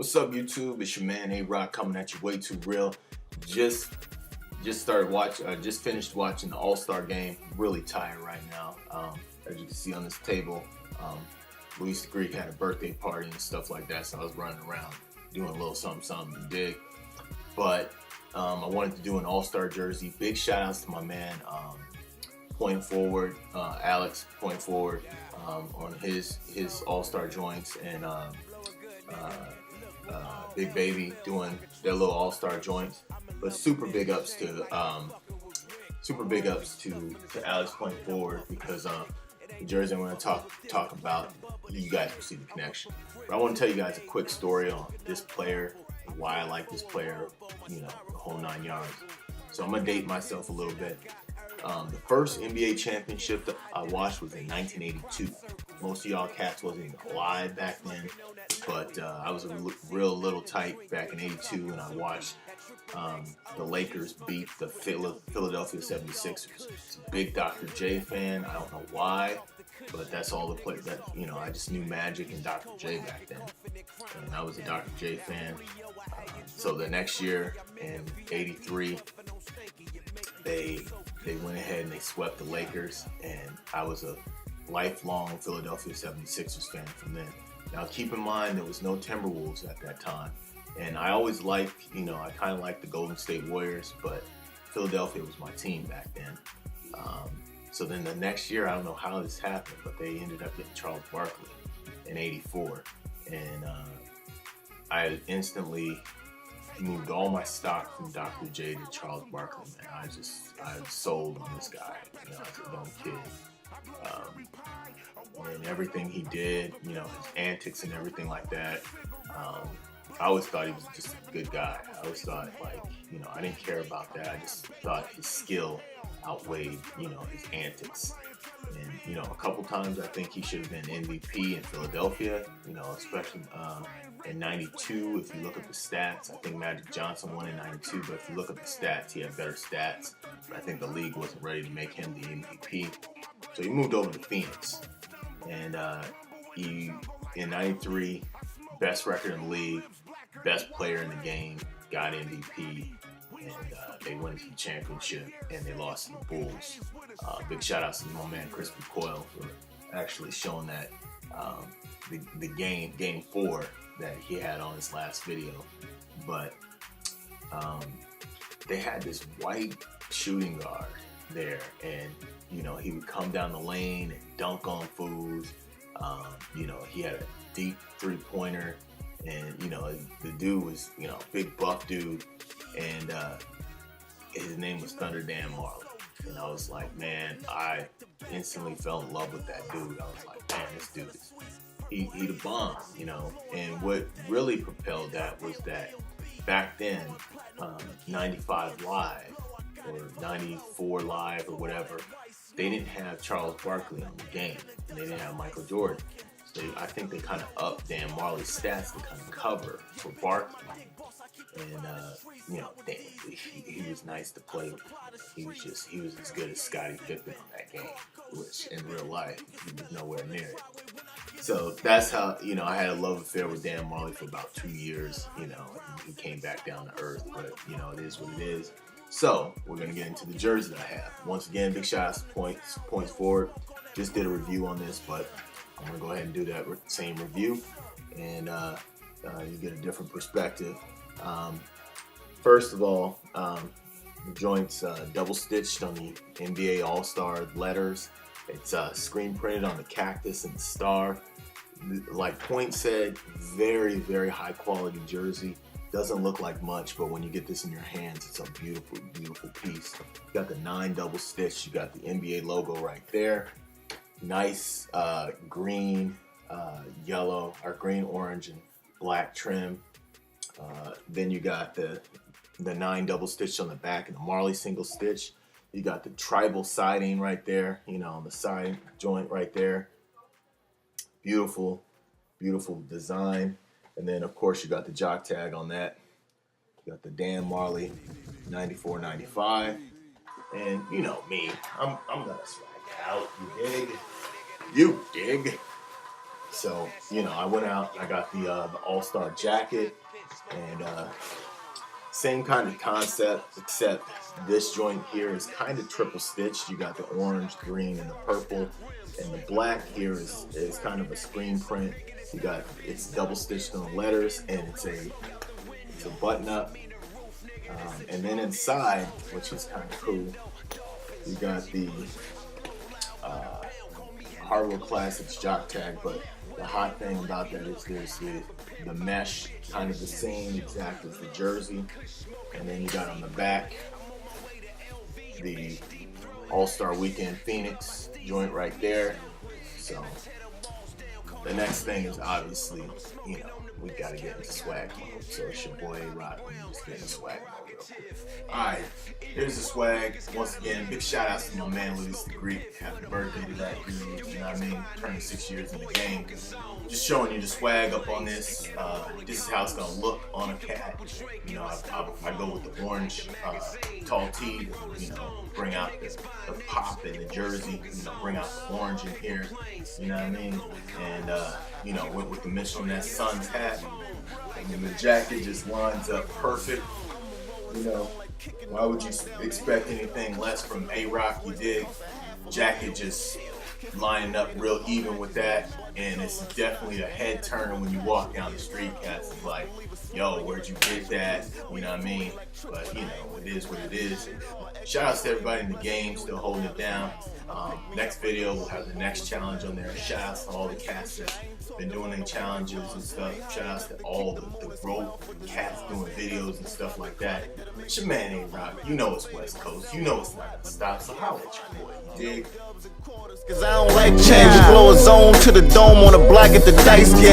What's up, YouTube? It's your man Ayroq coming at you way too real. Just started watching. I just finished watching the All-Star game. Really tired right now. As you can see on this table, Luis the Greek had a birthday party and stuff like that, so I was running around doing a little something big. But I wanted to do an All-Star jersey. Big shout outs to my man, point forward, Alex, point forward, on his All-Star joints, and Big Baby doing their little All-Star joints. But super big ups to Alex point forward, because the jersey I'm going to talk about, you guys will see the connection. But I want to tell you guys a quick story on this player, why I like this player, the whole 9 yards. So I'm going to date myself a little bit. The first NBA championship that I watched was in 1982. Most of y'all cats wasn't even alive back then, but I was a real little tight back in '82, and I watched the Lakers beat the Philadelphia 76ers. It's a big Dr. J fan. I don't know why, but that's all the play that I just knew Magic and Dr. J back then, and I was a Dr. J fan. So the next year in '83, they went ahead and they swept the Lakers, and I was a lifelong Philadelphia 76ers fan from then. Now keep in mind, there was no Timberwolves at that time, and I always liked, I kind of liked the Golden State Warriors, but Philadelphia was my team back then. So then the next year, I don't know how this happened, but they ended up getting Charles Barkley in '84, and I instantly moved all my stock from Dr. J to Charles Barkley, man. I was sold on this guy, as a young kid. And everything he did, his antics and everything like that. I always thought he was just a good guy. I always thought, I didn't care about that. I just thought his skill outweighed, his antics. And, a couple times I think he should have been MVP in Philadelphia, especially in '92. If you look at the stats, I think Magic Johnson won in '92, but if you look at the stats, he had better stats. But I think the league wasn't ready to make him the MVP. So he moved over to Phoenix. And he, in '93, best record in the league, best player in the game, got MVP, and they won the championship, and they lost to the Bulls. Big shout outs to my man Chris Coyle for actually showing that the game 4 that he had on his last video. But they had this white shooting guard there, and he would come down the lane and dunk on fools. He had a deep 3-pointer, and the dude was big buff dude, and his name was Thunder Dan Marley. And I was like, man, I instantly fell in love with that dude. I was like, man, this dude is he the bomb, And what really propelled that was that back then, 95 Live or 94 Live or whatever, they didn't have Charles Barkley on the game, and they didn't have Michael Jordan. So I think they kind of upped Dan Marley's stats to kind of cover for Barkley. And he was nice to play with. He was as good as Scottie Pippen on that game, which in real life he was nowhere near it. So that's how I had a love affair with Dan Marley for about 2 years. And he came back down to earth, but it is what it is. So we're gonna get into the jersey that I have. Once again, big shout out to points forward. Just did a review on this, but I'm gonna go ahead and do that same review, and you get a different perspective. First of all, the joint's double stitched on the NBA All-Star letters. It's screen printed on the cactus and the star. Like Point said, very, very high quality jersey. Doesn't look like much, but when you get this in your hands, it's a beautiful, beautiful piece. You got the 9 double stitch. You got the NBA logo right there. Nice green, yellow, or green, orange, and black trim. Then you got the 9 double stitch on the back and the Marley single stitch. You got the tribal siding right there, on the side joint right there. Beautiful, beautiful design. And then, of course, you got the jock tag on that. You got the Dan Marley 94-95. And you know me, I'm gonna swag out. You dig? You dig? So, you know, I went out, I got the All-Star jacket, and same kind of concept, except this joint here is kind of triple stitched. You got the orange, green, and the purple, and the black here is kind of a screen print. You got, it's double stitched on letters, and it's a button up. And then inside, which is kind of cool, you got the Ayroq Classics jock tag, but the hot thing about that is there's the mesh, kind of the same exact as the jersey. And then you got on the back the All-Star Weekend Phoenix joint right there. So the next thing is obviously, you know, we gotta get into swag mode. So it's your boy Ayroq, and you just get into swag mode real quick. Alright, here's the swag. Once again, big shout outs to my man Luis the Greek. Happy birthday to that dude, you know what I mean? Turning 6 years in the game. Just showing you the swag up on this. This is how it's gonna look on a cat. You know, I go with the orange tall tee, you know, bring out the pop and the jersey, you know, bring out the orange in here, you know what I mean? And you know, went with the Mitchell Ness Suns hat. And then the jacket just lines up perfect. You know, why would you expect anything less from Ayroq, you dig? Jacket just lining up real even with that, and it's definitely a head turner when you walk down the street. Cats is like, yo, where'd you get that? You know what I mean? But you know, it is what it is. Shout outs to everybody in the game still holding it down. Next video we'll have the next challenge on there. Shout outs to all the cats that's been doing their challenges and stuff. Shout outs to all the rope cats doing videos and stuff like that. It's your man Ayroq. You know it's West Coast. You know it's not gonna stop. So holla at your boy. You dig? Cause I don't like change. Blow a zone to the dome on the block at the dice game.